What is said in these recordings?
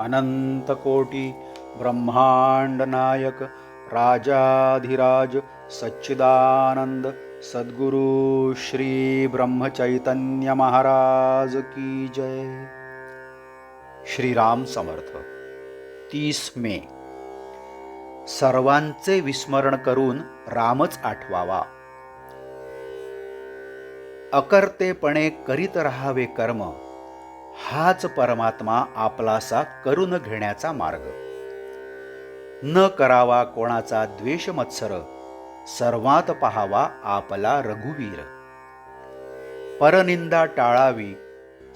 अनंतकोटी ब्रह्मांड नायक राजाधिराज सच्चिदानंद सद्गुरु श्री ब्रह्मचैतन्य महाराज की जय। श्री राम समर्थ। 30 मे। सर्वांचे विस्मरण करून रामच आठवावा। अकर्तेपणे करीत राहावे कर्म, हाच परमात्मा आपलासा करून घेण्याचा मार्ग। न करावा कोणाचा द्वेष मत्सर, सर्वात पहावा आपला रघुवीर। परनिंदा टाळावी,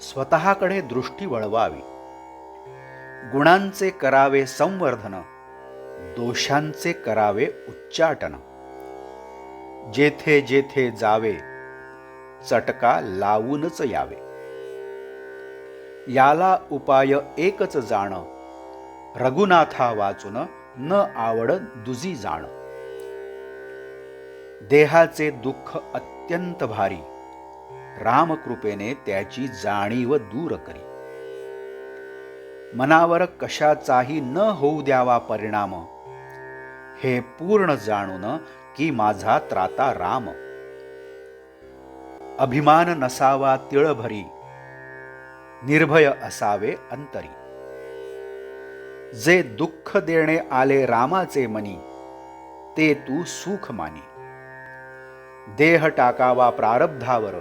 स्वतःकडे दृष्टी वळवावी। गुणांचे करावे संवर्धन, दोषांचे करावे उच्चाटन। जेथे जेथे जावे, चटका लावूनच यावे। याला उपाय एकच जाण, रघुनाथा वाचून न आवड दुजी जाण। देहाचे दुःख अत्यंत भारी, रामकृपेने त्याची जाणीव दूर करी। मनावर कशाचाही न होऊ द्यावा परिणाम, हे पूर्ण जाणून की माझा त्राता राम। अभिमान नसावा तिळभरी, निर्भय असावे अंतरी। जे दुःख देणे आले रामाचे मनी, ते तू सुख मानी। देह टाकावा प्रारब्धावर,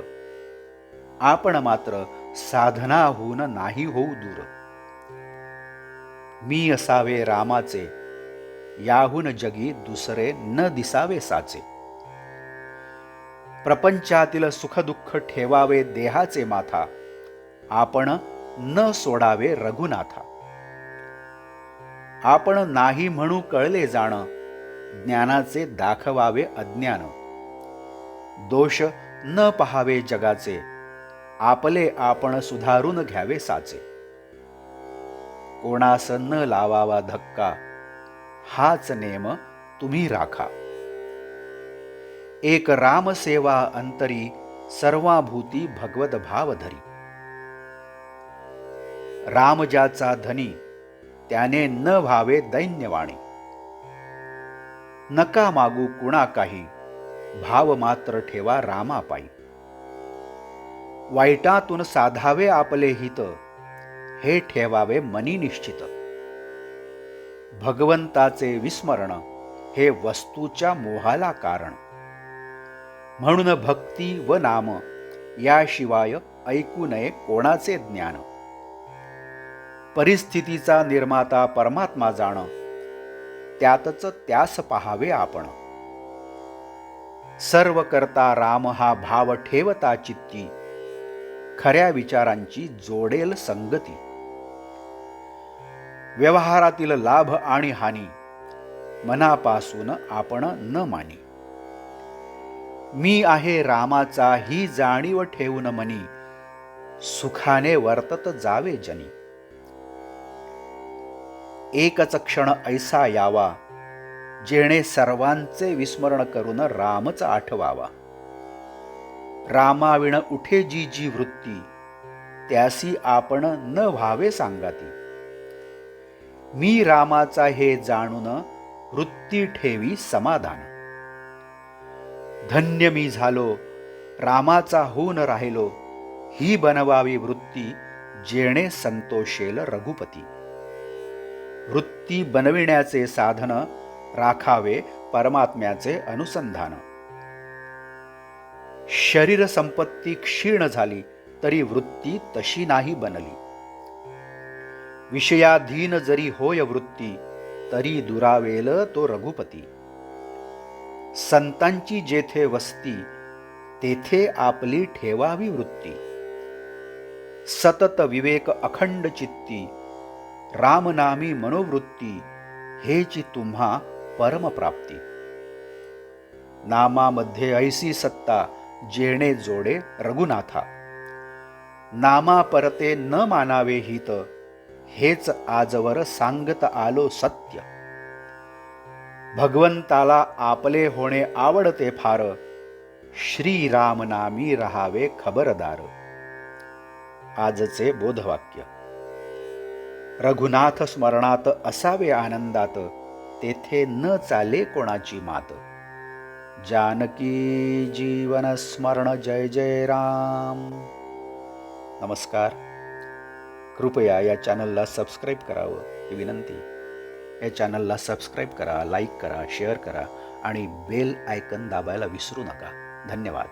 आपण मात्र साधनाहून नाही होऊ दूर। मी असावे रामाचे, याहून जगी दुसरे न दिसावे साचे। प्रपंचातील सुखदुःख ठेवावे देहाचे माथा, आपण न सोडावे रघुनाथा। आपण नाही म्हणू कळले जाण, ज्ञानाचे दाखवावे अज्ञान। दोष न पहावे जगाचे, आपले आपण सुधारून घ्यावे साचे। कोणास न लावावा धक्का, हाच नेम तुम्ही राखा। एक रामसेवा अंतरी, सर्वाभूती भगवत भाव धरी। राम ज्याचा धनी, त्याने न व्हावे दैन्यवाणी। नका मागू कुणा काही, भाव मात्र ठेवा रामापायी। वाईटातून साधावे आपले हित, हे ठेवावे मनी निश्चित। भगवंताचे विस्मरण, हे वस्तूच्या मोहाला कारण। म्हणून भक्ती व नाम, याशिवाय ऐकू नये कोणाचे ज्ञान। परिस्थितीचा निर्माता परमात्मा जाण, त्यातच त्यास पहावे आपण। सर्व करता राम हा भाव ठेवता चित्ती, खऱ्या विचारांची जोडेल संगती। व्यवहारातील लाभ आणि हानी, मनापासून आपण न मानी। मी आहे रामाचा ही जाणीव ठेवून मनी, सुखाने वर्तत जावे जनी। एकच क्षण ऐसा यावा, जेणे सर्वांचे विस्मरण करून रामच आठवावा। रामाविण उठे जी जी वृत्ती, त्यासी आपण न व्हावे सांगाती। मी रामाचा हे जाणून, वृत्ती ठेवी समाधान। धन्य मी झालो, रामाचा होऊन राहिलो, ही बनवावी वृत्ती, जेणे संतोषेल रघुपती। वृत्ती बनविण्याचे साधन, राखावे परमात्म्याचे अनुसंधान। शरीर संपत्ती क्षीण झाली, तरी वृत्ती तशी नाही बनली। विषयाधीन जरी होय वृत्ती, तरी दुरावेल तो रघुपती। संतांची जेथे वस्ती, तेथे आपली ठेवावी वृत्ती। सतत विवेक अखंड चित्ती, रामनामी मनोवृत्ती, हेची तुम्हा परमप्राप्ती। नामामध्ये ऐसी सत्ता, जेणे जोडे रघुनाथा। नामा परते न मानावे हित, हेच आजवर सांगत आलो सत्य। भगवंताला आपले होणे आवडते फार, श्रीराम नामी रहावे खबरदार। आजचे बोधवाक्य। रघुनाथ स्मरणात असावे आनंदात, तेथे न चाले कोणाची मात. जानकी जीवन स्मरण जय जय राम. नमस्कार. कृपया या चॅनलला सबस्क्राईब करावं ही विनंती. या चॅनलला सबस्क्राईब करा, लाईक करा, शेअर करा आणि बेल आयकन दाबायला विसरू नका. धन्यवाद.